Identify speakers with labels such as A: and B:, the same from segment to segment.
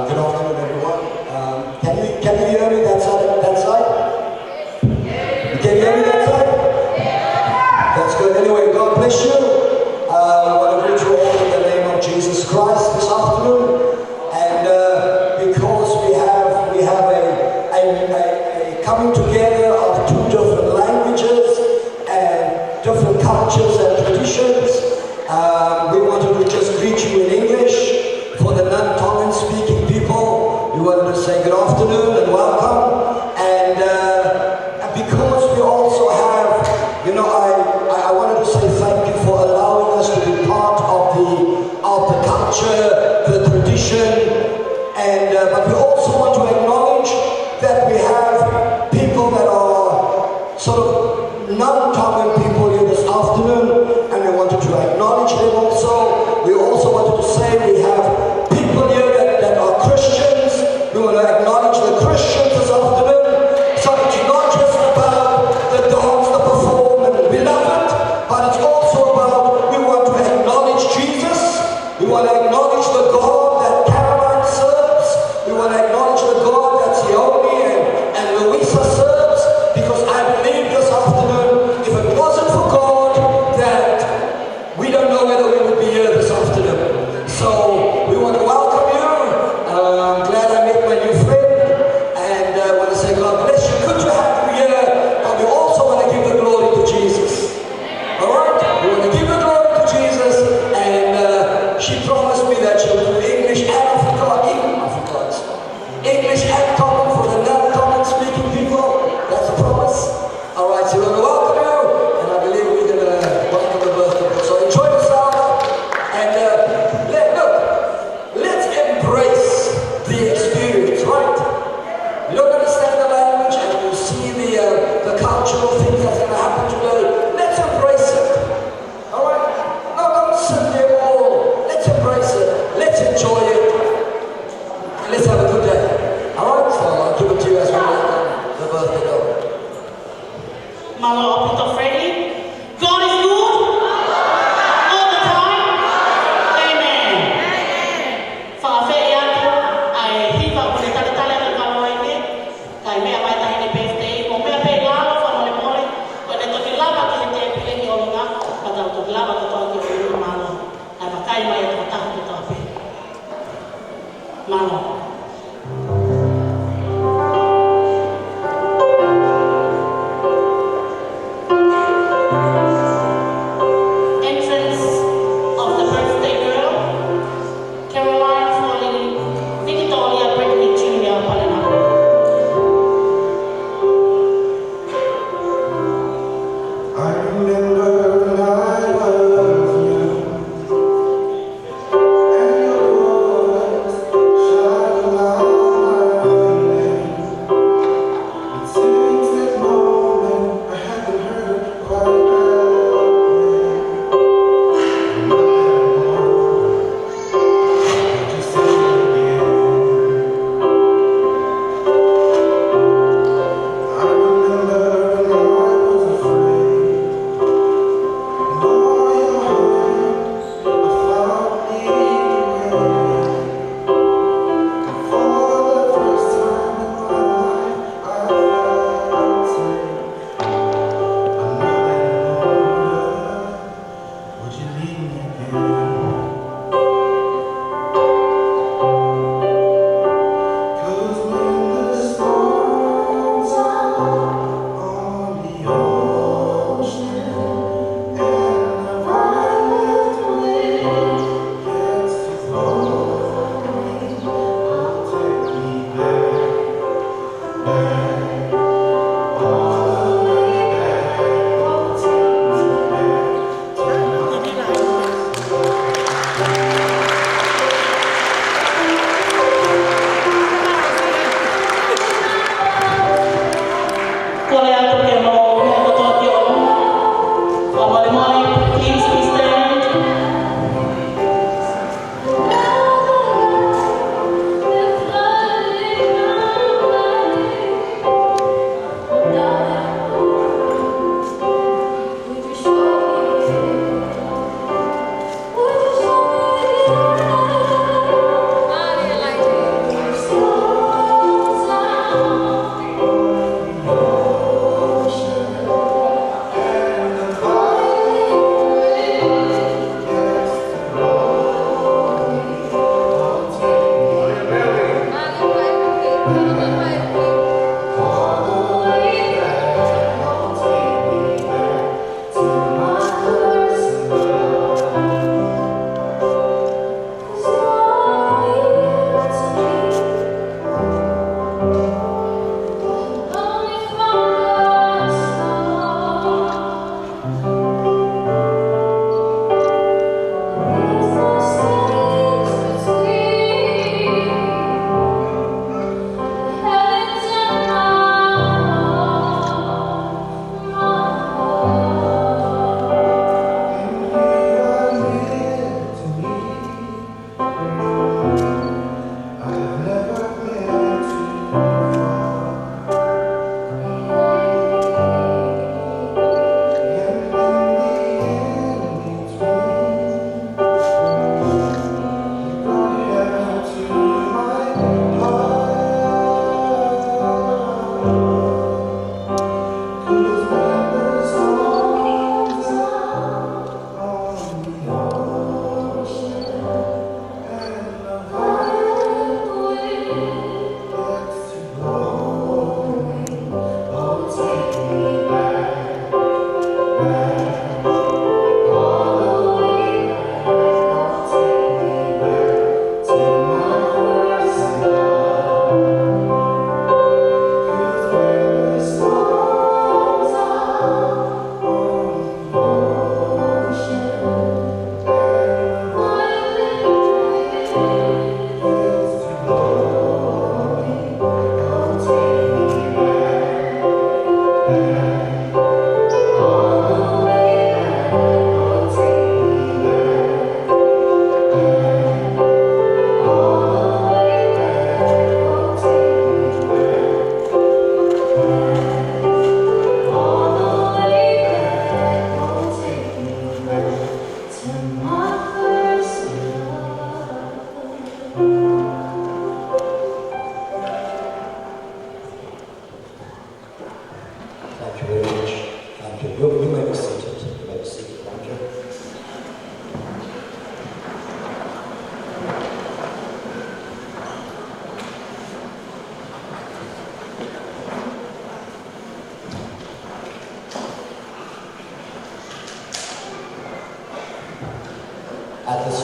A: Good afternoon, everyone. Can you hear me that side? Can you hear me that side? That's good. Anyway, God bless you. I want to greet you all in the name of Jesus Christ this afternoon. And because we have a coming together of two different languages and different cultures and traditions, we wanted to just greet you in English. For the non-Tongan speaking people, we wanted to say good afternoon and welcome. And because we also have, I wanted to say thank you for allowing us to be part of the culture, the tradition, and but we also want to acknowledge that we have people that are sort of non-Tongan people here this afternoon, and we wanted to acknowledge them also. We also wanted to say we have people here that are Christians. We want to acknowledge the Christians this afternoon. embrace the experience, right? You don't understand the language and you see the cultural things that's going to happen today. Let's embrace it. Alright? No, don't sit there all. Let's embrace it. Let's enjoy it. And let's have a good day. Alright? So I'll give it to you as we let the birthday go.
B: Malo Opito Freddy. God is good all the time. Amen. Fafe yako ay hiva kulitali tali ang kaloine kay mea mai tahi ni birthday mo mea pe lalo fa mole mole ko ne to kilaba ki te pile ki olunga pata to kilaba to to ki malo ay makai mai to ta to pe malo.
C: Shine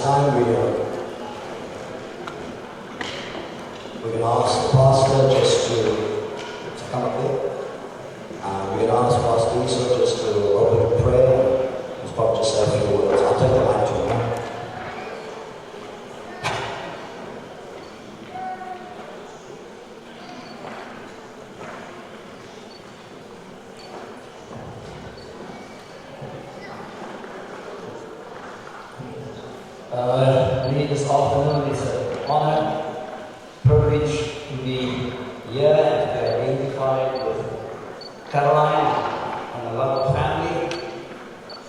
A: time we're going to ask the pastor just to come up there. We're going to ask Pastor Isa just to open in prayer. He's probably just say a few words. I'll take the mic to him.
C: This afternoon is an honor, privilege to be here and to be identified with Caroline and a lot of family.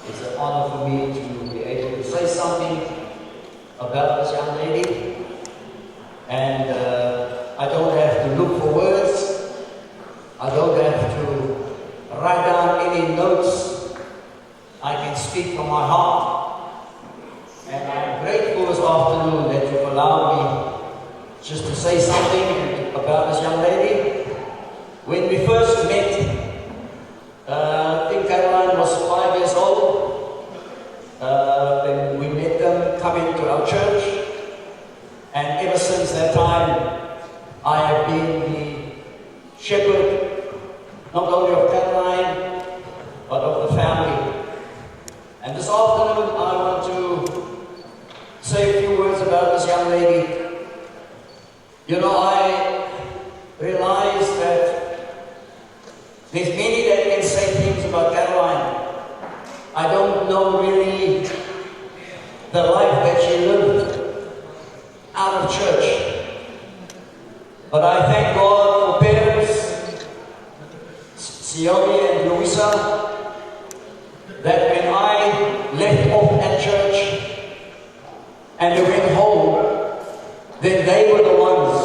C: It's an honor for me to be able to say something about this young lady. And I don't have to look for words. I don't have to write down any notes. I can speak from my heart. And I'm grateful this afternoon that you've allowed me just to say something about this young lady. When we first met, I think Caroline was 5 years old. When we met them coming to our church. And ever since that time, I have been the shepherd, not only of Caroline, but of the family. And this afternoon, I want to say a few words about this young lady. You know, I realize that there's many that can say things about Caroline. I don't know really the life that she lived out of church. But I thank God for parents, Sione and Louisa, that when I left off at church, and they went home, then they were the ones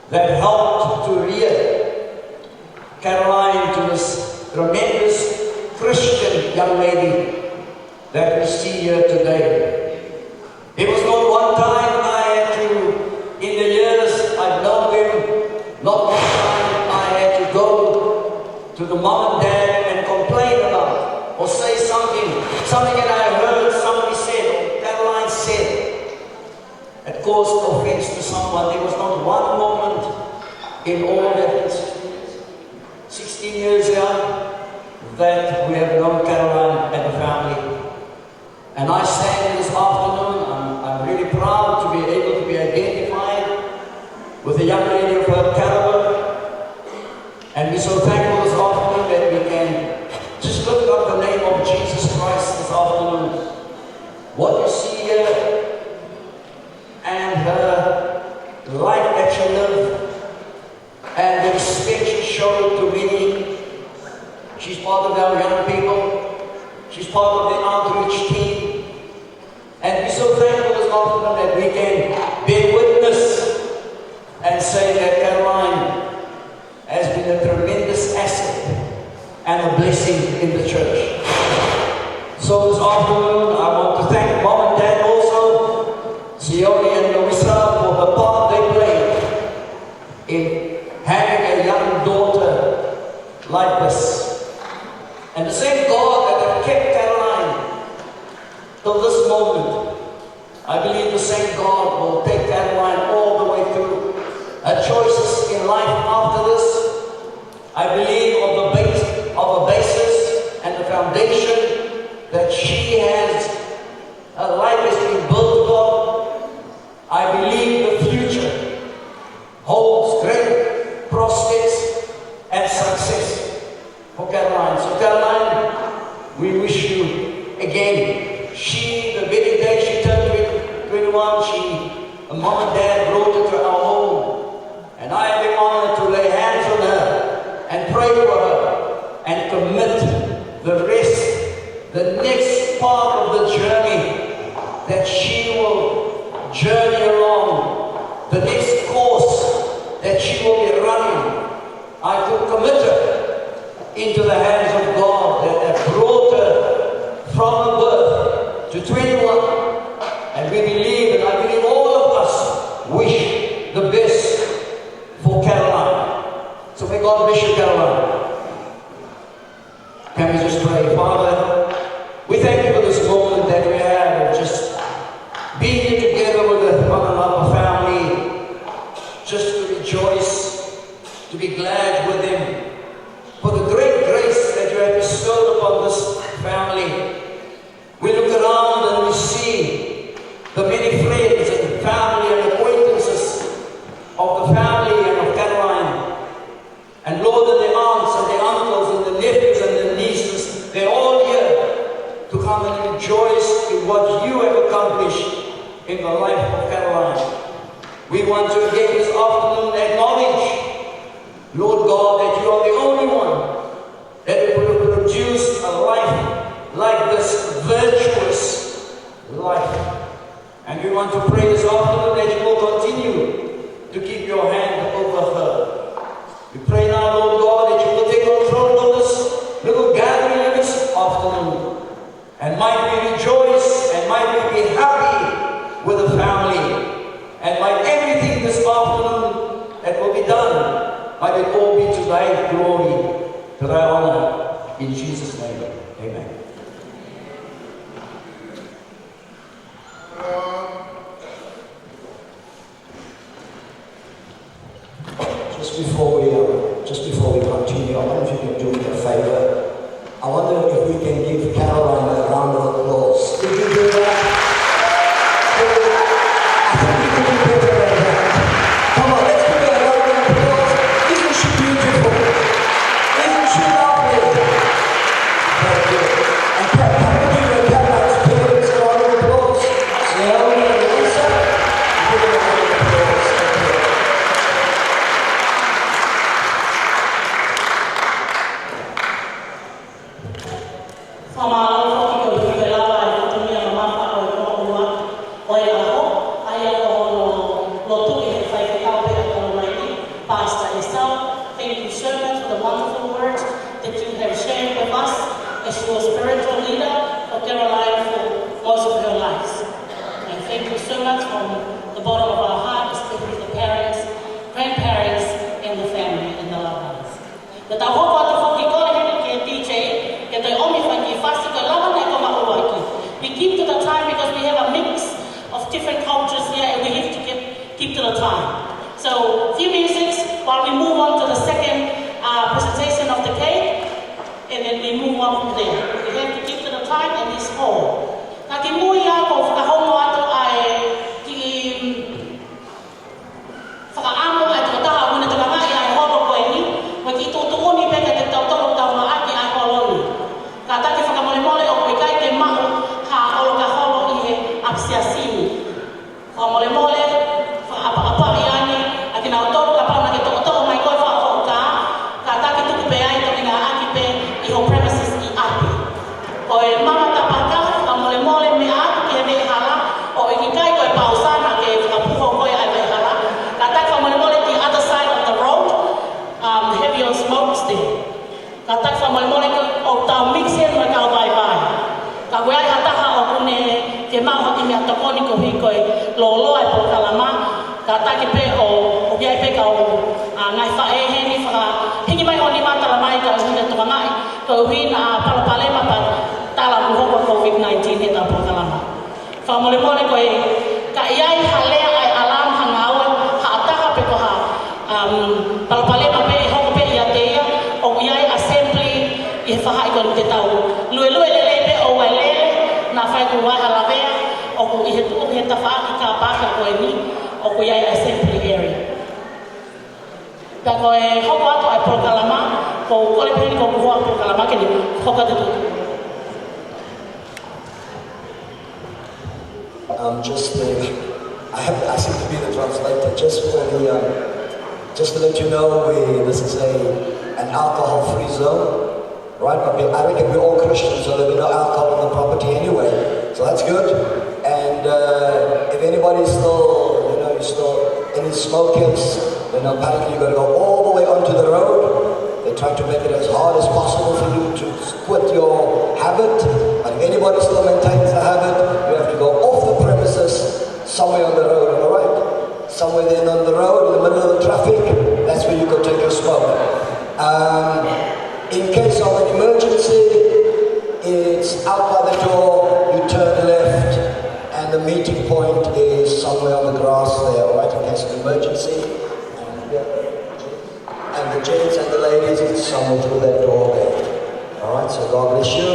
C: that helped to rear Caroline to this tremendous Christian young lady that we see here today. It was not one time I had to, in the years I've known them, not one time I had to go to the mom and dad and complain about or say something that I heard somebody said, said, that caused offense to someone. There was not one moment in all that 16 years here that we have known Caroline and the family. And I stand this afternoon, I'm really proud to be able to be identified with a young lady of her caliber. And we're so thankful this afternoon that we can just lift up the name of Jesus Christ this afternoon. What you see here and her life that she lived and the respect she showed to many. She's part of our young people. She's part of the outreach team. And we're so thankful this afternoon that we can bear witness and say that Caroline has been a tremendous asset and a blessing in the church. So this afternoon, I want to thank Mom and Dad also, Sione and Louisa, for the part they played in having a young daughter like this. And the same God that have kept Caroline till this moment, I believe the same God will take Caroline all the way through her choices in life after this. I believe of the basis and the foundation that she has, her life has been built upon. I believe the future holds great prospects and success for Caroline. So Caroline, we wish you again. She, the very day she turned 21, her mom and dad brought her to our home. And I have been honored to lay hands on her and pray for her and commit the rest, the next part of the journey that she will journey along, the next course that she will be running. I could commit her into the hands of God that have brought her from birth to 21. And we believe, and I believe all of us wish the best for Caroline. So may God bless you, Caroline. Can we just pray? Father, we thank you for this moment that we have of just be glad with them for the great grace that you have bestowed upon this family. We look around and we see the many friends and family and acquaintances of the family and of Caroline. And Lord, and the aunts and the uncles and the nephews and the nieces, they're all here to come and rejoice in what you have accomplished in the life of Caroline. We want to again this afternoon acknowledge, Lord God, that you are the only one that will produce a life like this virtuous life. And we want to pray this afternoon that you will continue to keep your hand over her. We pray now, Lord God, that you will take control of this little gathering this afternoon. And might we rejoice and might we be happy with the family. And might everything this afternoon that will be done, might it all be to thy glory, to thy honor. In Jesus' name, amen.
A: Just before we continue, I wonder if you can do me a favor. I wonder if we can give Caroline a round of applause. Could you do that? I think we can do better than that. Come on, let's give her a round of applause. Isn't she beautiful? Isn't she lovely? Very good. And can we give her Caroline's parents a round of applause? Naomi and Lisa? Give her a round of applause. I have asked him to be the translator just to let you know, this is an alcohol-free zone, right? I reckon we're all Christians, so there'll be no alcohol on the property anyway, so that's good. And if anybody's still, you're still any smokers, then apparently you've got to go all the way onto the road. They try to make it as hard as possible for you to quit your habit. But if anybody still maintains the habit, you have to go off the premises somewhere on the road, all right? Somewhere then on the road, in the middle of the traffic, that's where you go take your smoke. In case of an emergency, it's out by the door, you turn left, and the meeting point is somewhere on the grass there, all right, in case of emergency. And the some way through that door there. All right, so God bless you.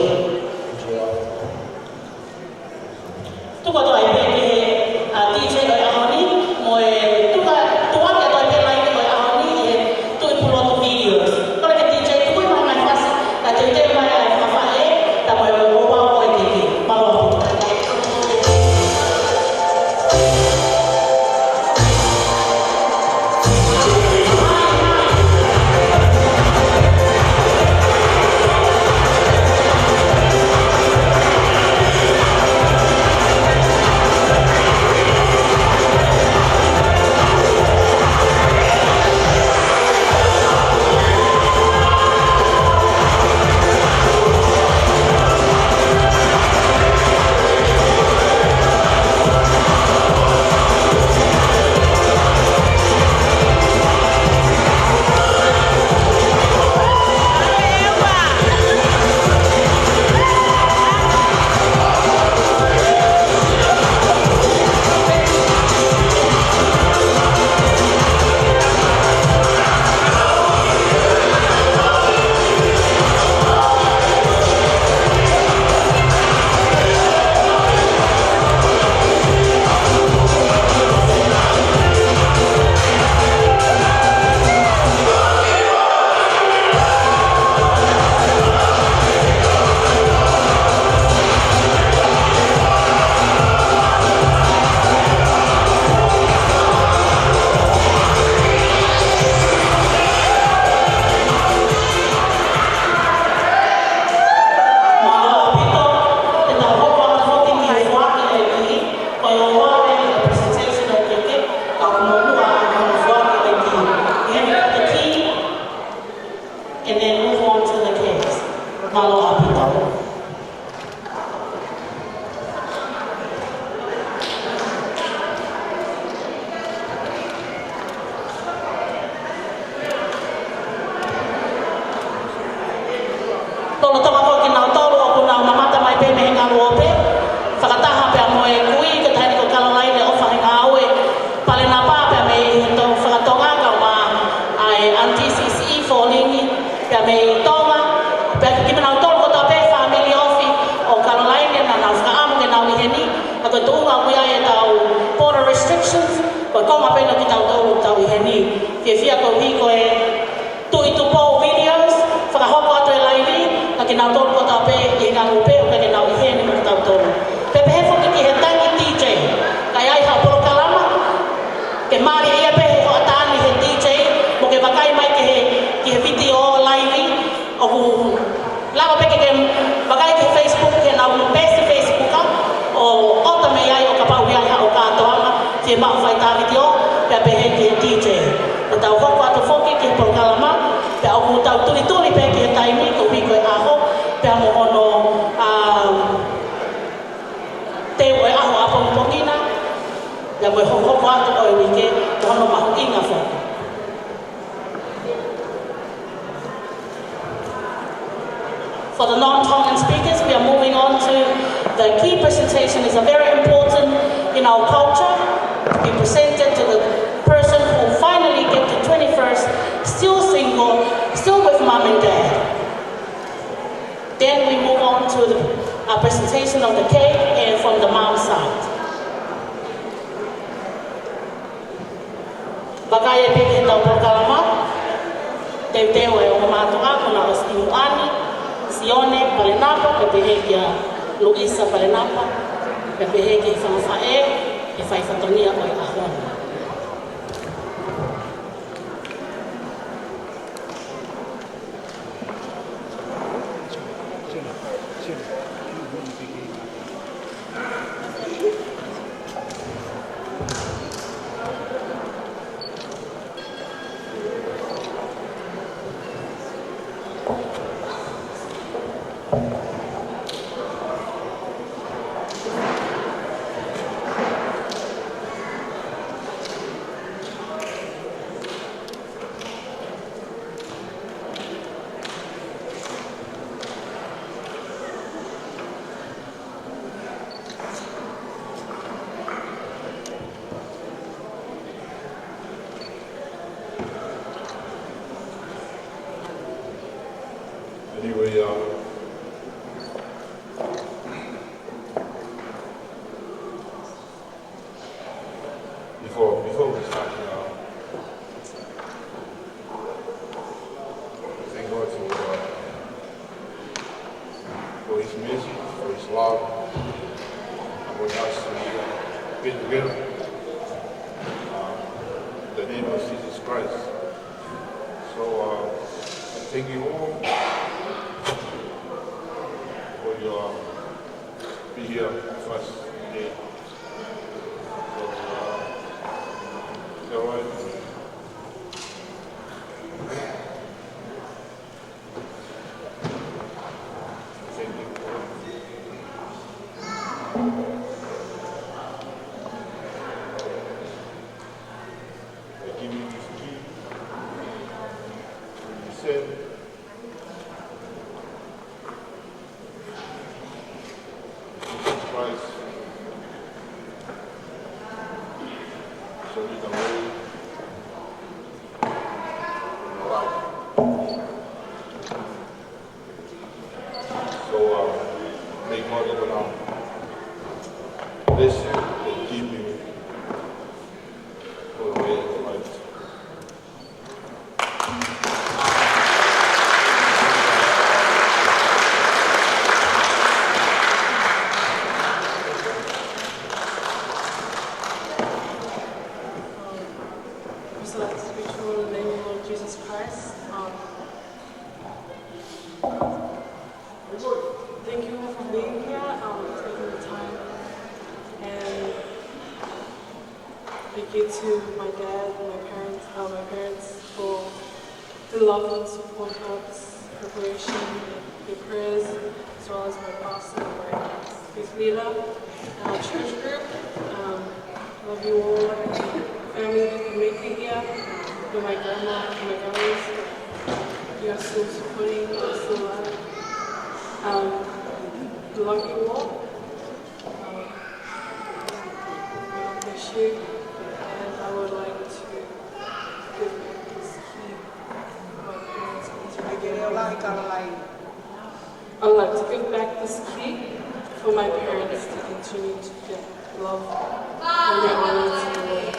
B: Tuka to ai pe DJ ai ahoni mo e tuka tua ke to pe lai ko ahoni e tu i pulo to videos. Ko le DJ tu mai mai fasi ta te mai ai fa fa e ta mo o ba o e ki ma lo. And then move on to the case. Malo apito. Tolo toka ko kinau tolo ako na mamata mai pe me nga rope. Fakataha pe mo e kui ke tani ko kalalai le ofa nga awe. Pale na pa pe me to fakatonga ka ma ai anti CC falling pe me tonga pe ki me na tolo ko ta pe family ofi o kalalai le na na fa am ke na wi heni ako tu nga mo ya tau border restrictions ko ko ma pe na ki tau tolo tau heni fia ko vi ko e tu po videos fakahoko ato e laivi na kinau tolo ko ta pe i nga rupe o ke na wi heni ko tau tolo pe pe hefo ki he tangi DJ kai ai ha polo kalama ke mari ia pe ho atani he DJ mo ke vakai mai ki he video live o hu lava pe ke vakai ke Facebook ke na u best Facebook o ota me ai o ka pau ia ha o ka toanga te ma fai ta video pe he ki DJ o tau hoko ato foki ki polo kalama pe o tau tuli pe ki he taimi ko wi ko aho pe mo ono te o aho apo pokina ya mo hoko ato o wike ono mahu inga fo. For the non-Tongan speakers, we are moving on to the key presentation. Is a very important in our culture to be presented to the person who finally get to 21st, still single, still with mom and dad. Then we move on to the presentation of the cake and from the mom's side. Bagaya peke tau prokalama, te teo e o mātua kuna o Stimuani, Sione Palenapa, pe pehekia Luisa Palenapa, pe pehekia Whamafae, e whaifatonia o i ahona.
D: Anyway, before we start, thank God for His mercy, for His love, and for us to be together. In the name of Jesus Christ. So, thank you all for your be here first day. So, all right. Thank you. I give you this key. You said, Jesus Christ, so you can live in your life. So, may God open up, bless you and keep you for the way of life.
E: So let's speak in the name of Lord Jesus Christ. Thank you all for being here, taking the time, and thank you to my dad, my parents for the love and support of preparation, your prayers, as well as my pastor, my youth leader, and our church group. Love you all, family that can make me here, with my grandma and my grandmas. You are still supporting, you are still alive. Love you all. God bless you. And I would like to give this key to my parents. I would like to give back this key for my parents to continue to give love and their honor to the Lord.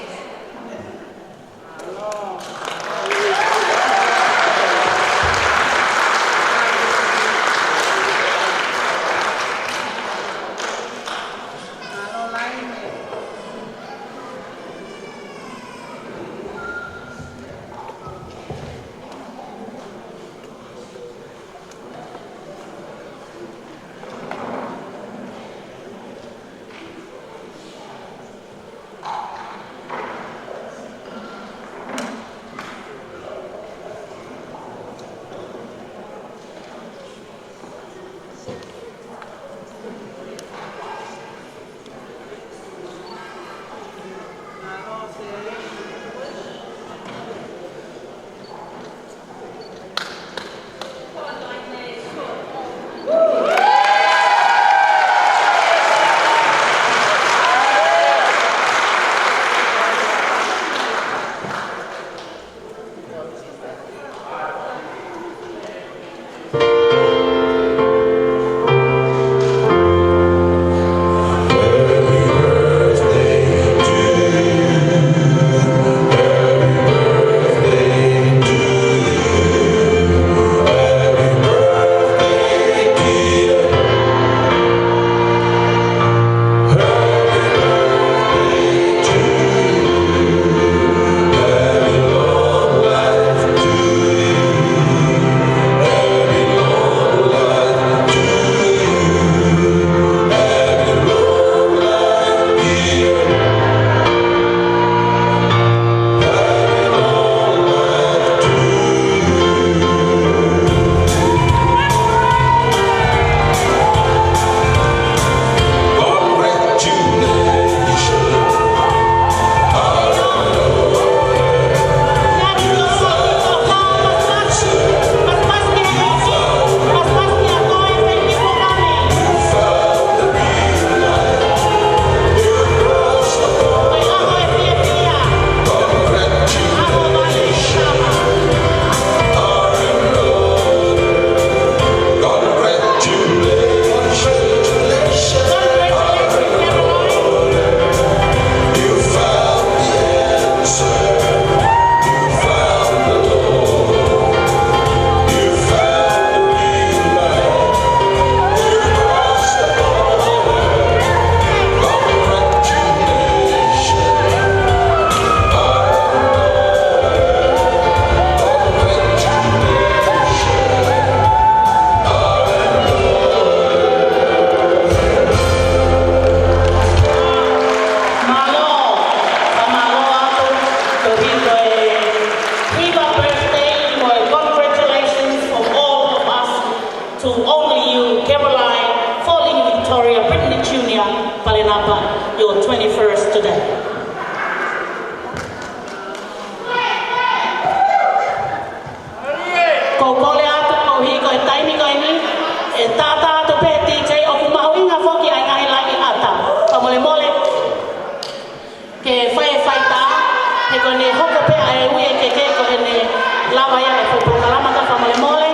B: hoko pe ai ui e ke ko ene lava ia e fo programa ka fa mole mole.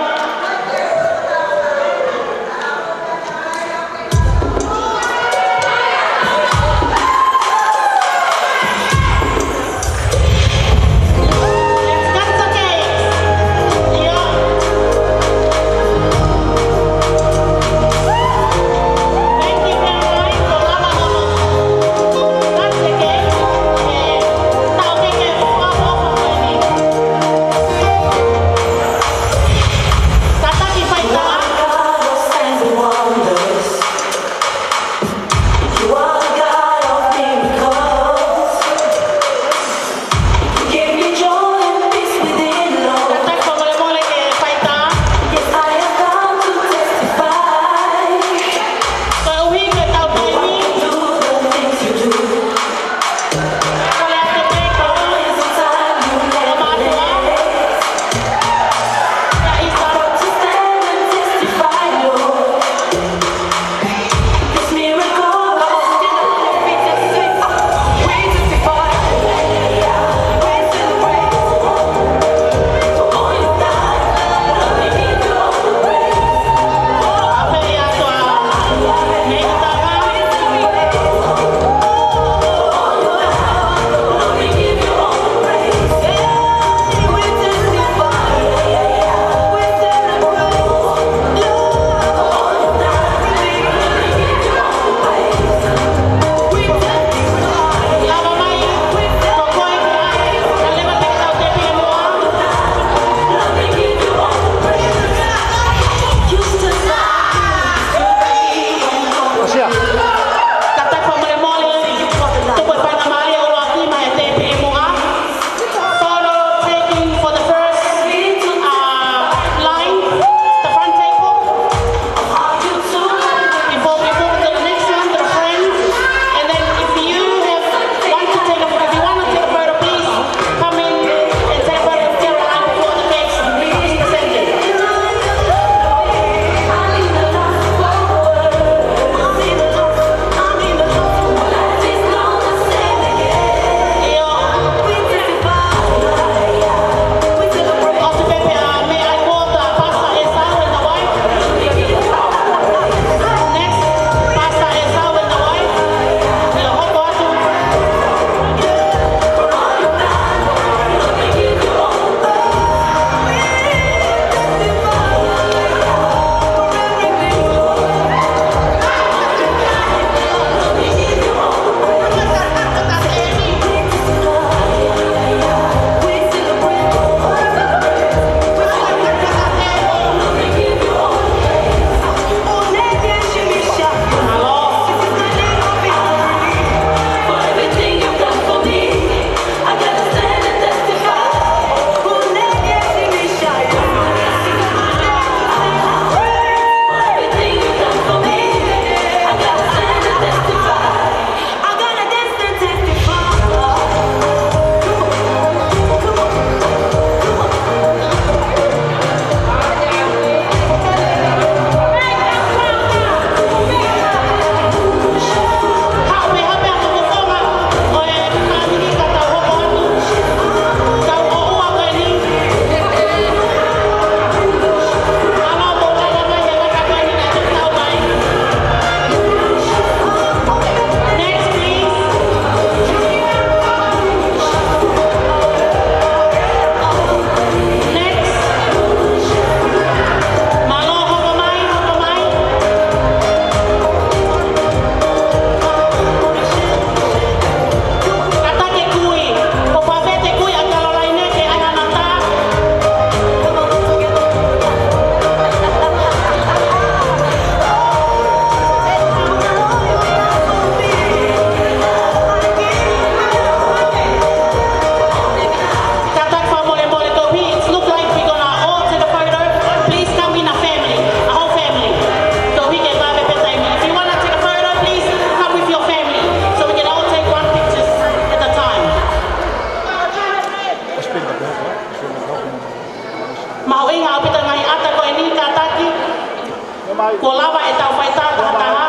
B: Ko lava e tau whai tāta hataha.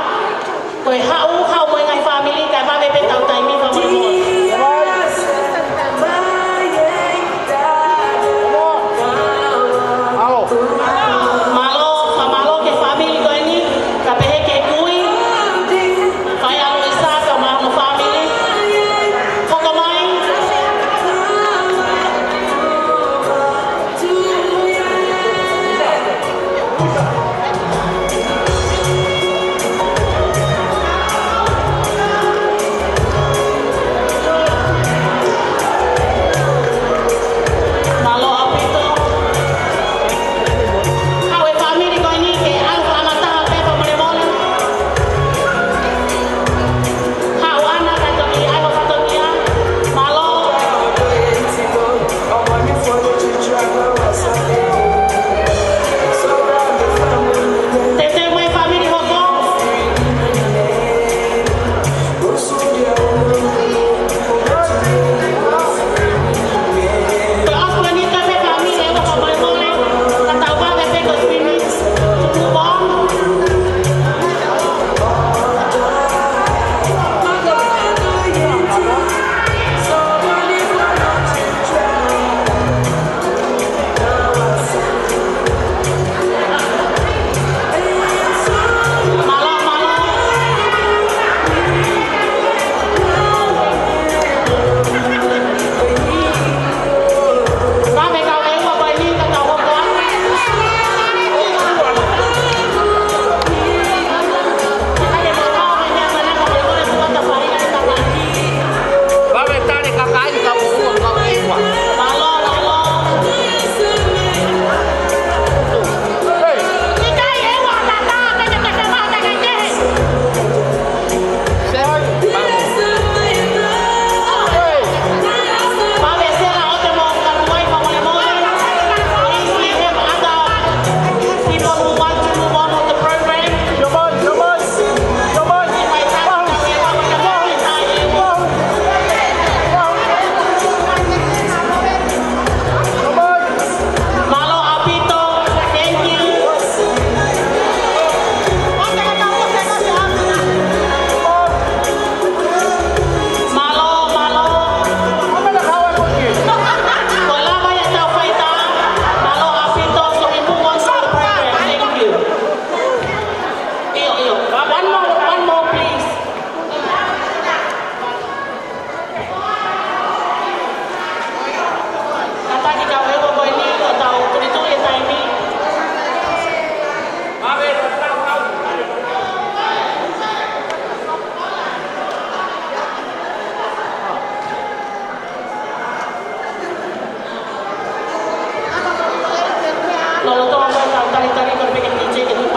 B: Koe hau mo ngai family, kai wawe pe tau taimi ka mo.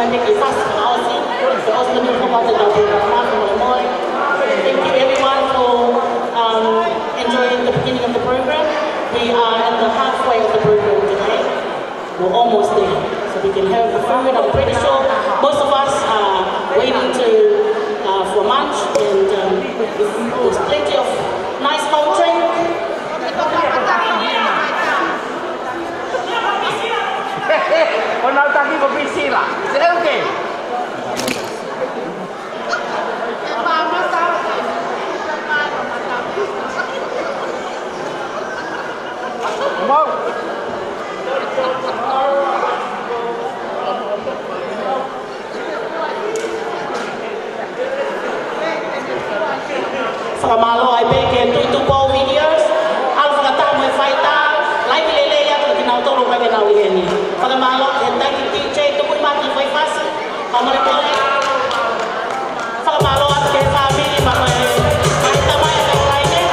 B: Monday que faz housing. So also the people about the Thank you everyone for enjoying the beginning of the program. We are at the halfway of the program today. We're almost there, so we can have the food. I'm pretty sure most of us are waiting for lunch, and there's plenty of nice cold drink.
F: Orang tadi berbisi lah. Saya okey. Mau?
B: Fakamalo ay peke tu po videos. Al fakata mo faita. Live lele ya tu kinau tolo pa kinau ini. Fakamalo hendak teacher tu pun mati foi fácil. Kamare pole. Fakamalo at ke family mama. Faita mai ka lain.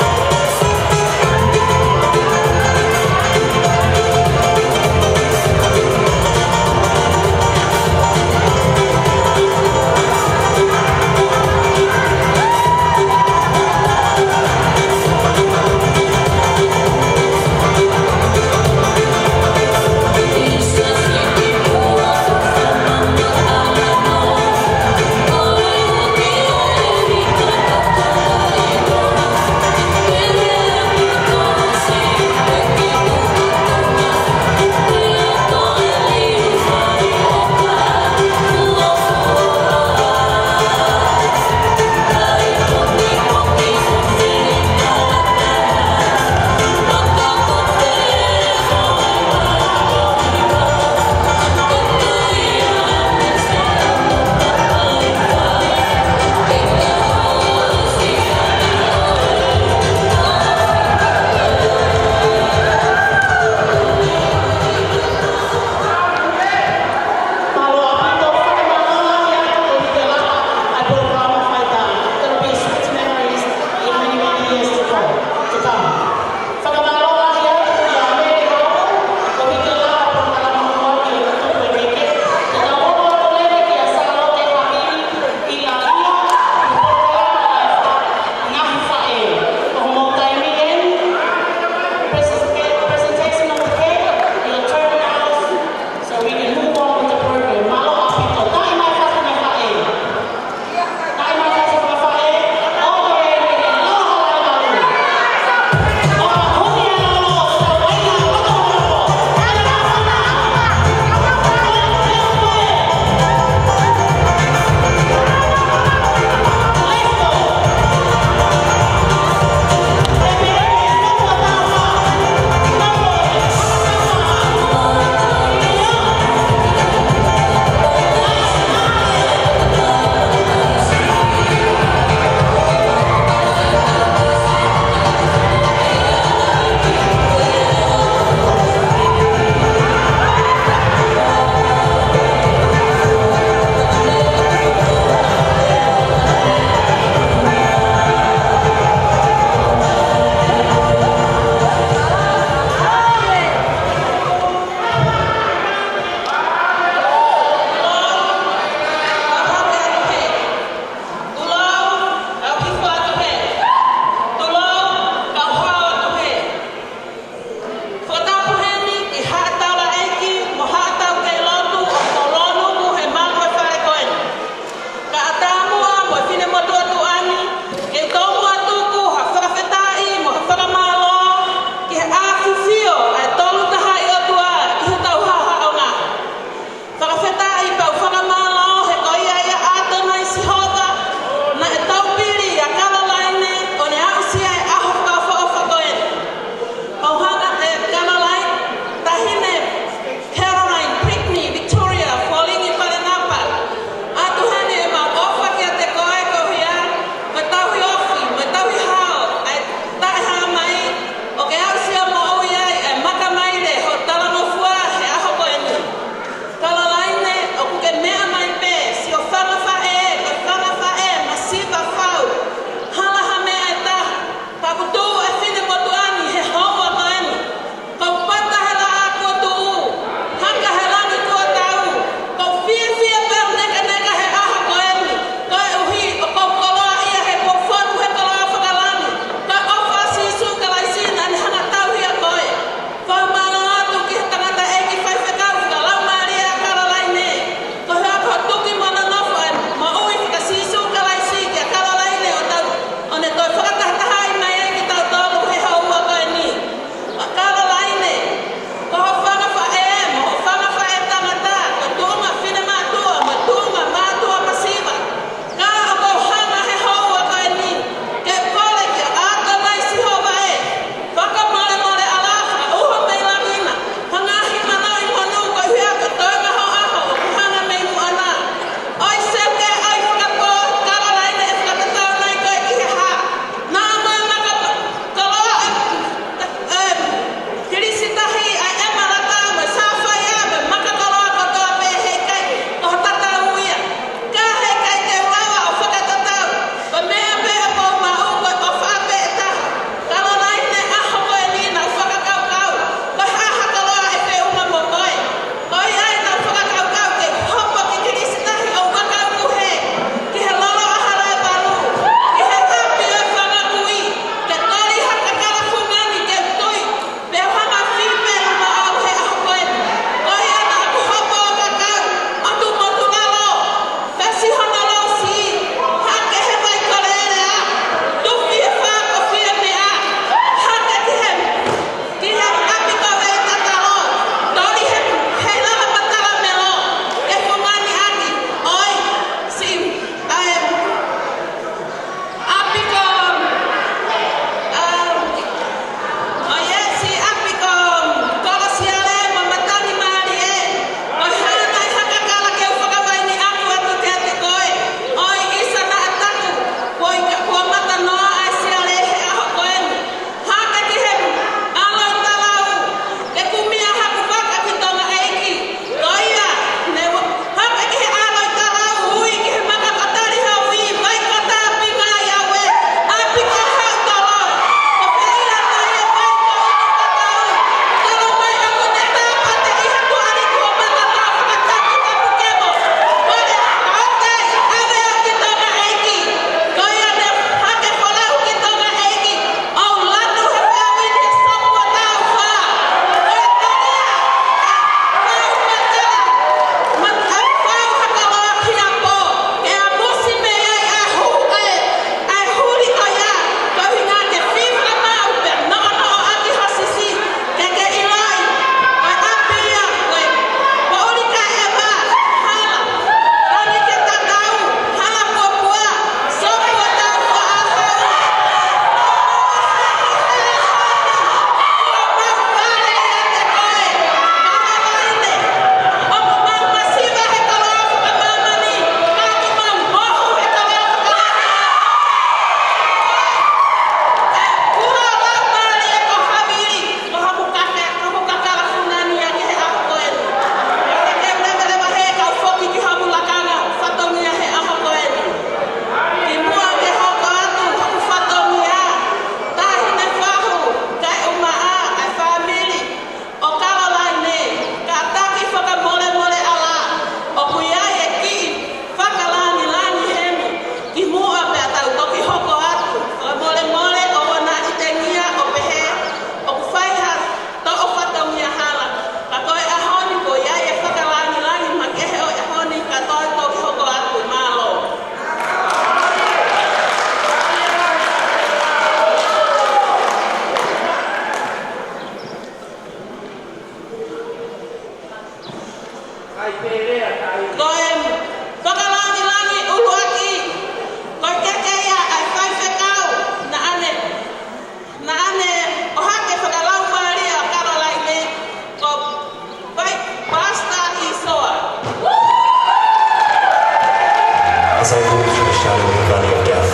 G: As I move through the shadow of the valley of death,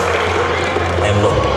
G: I am looking.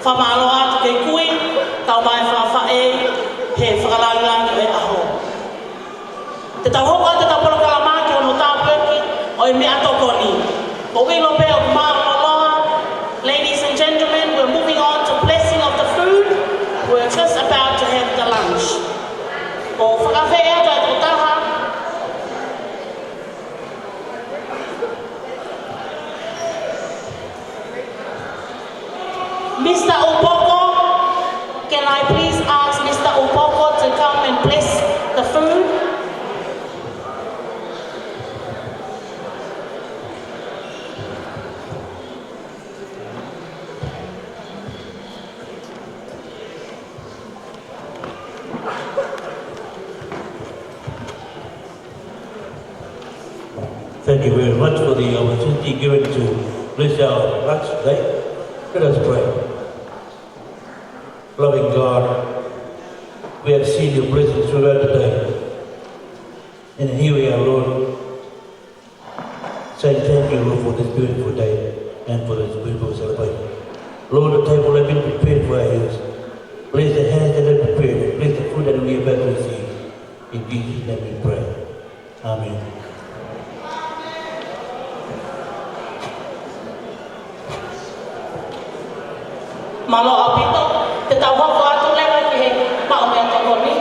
B: whamalo atu kei kui, tau mai whawhae, he whakalangilangi e aho. Te tau hoko atu tau polo kalamaki o no tau peki, o i mea tokoni. O wilo pe o aloha. Ladies and gentlemen, we're moving on to blessing of the food. We're just about to have the lunch. O whakawhea atu e totaha. Mr. Upoko, can I please ask Mr. Upoko to come and bless the food?
H: Thank you very much for the opportunity given to bless our lunch today. Let us pray. Loving God, we have seen your blessings throughout the day. And here we are, Lord, saying thank you, Lord, for this beautiful day and for this beautiful celebration. Lord, the table has been prepared for our use. Bless the hands that have prepared it. Bless the food that we are about to receive. In Jesus' name we pray. Amen.
B: Malo apito, te tau hoko atu lewa ki he pao mea tokoni,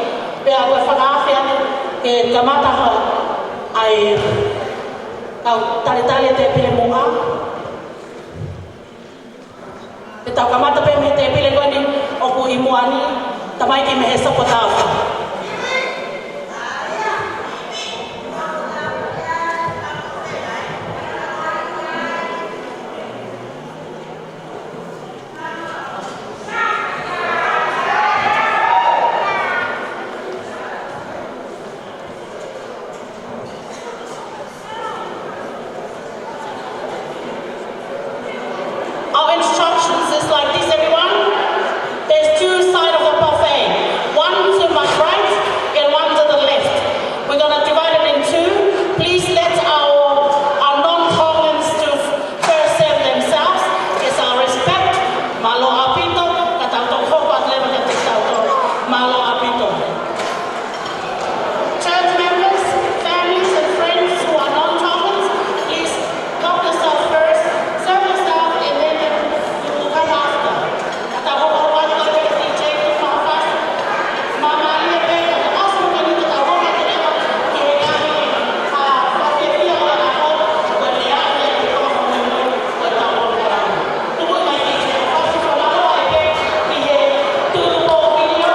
B: pea koe whakaafi atu ke tamata ha ai tau tare te pile munga. Te tau kamata pe me te pile koe ni oku i muani, tamai ki me he soko tāwha. Our instructions is like this, everyone. There's two sides of the buffet. One to my right and one to the left. We're going to divide it in two. Please let our non-Tongans to first serve themselves. It's our respect. Malo apito. Katau tong hopat lewa katik tau tong. Malo apito. Church members, families and friends who are non-Tongans, please help yourself first. Serve yourself and then you will come after. Katau hopat lewa katik DJ tu mafas. Mama ia peka. Asu kani tu tau hopat lewa ki he kani. Whakewhia o la ho. Wa le a le ki kama mwenye. Wa tau hopat. Tupu mai DJ. Asu whamalo ai pe ki he tūpo video.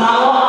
B: Samao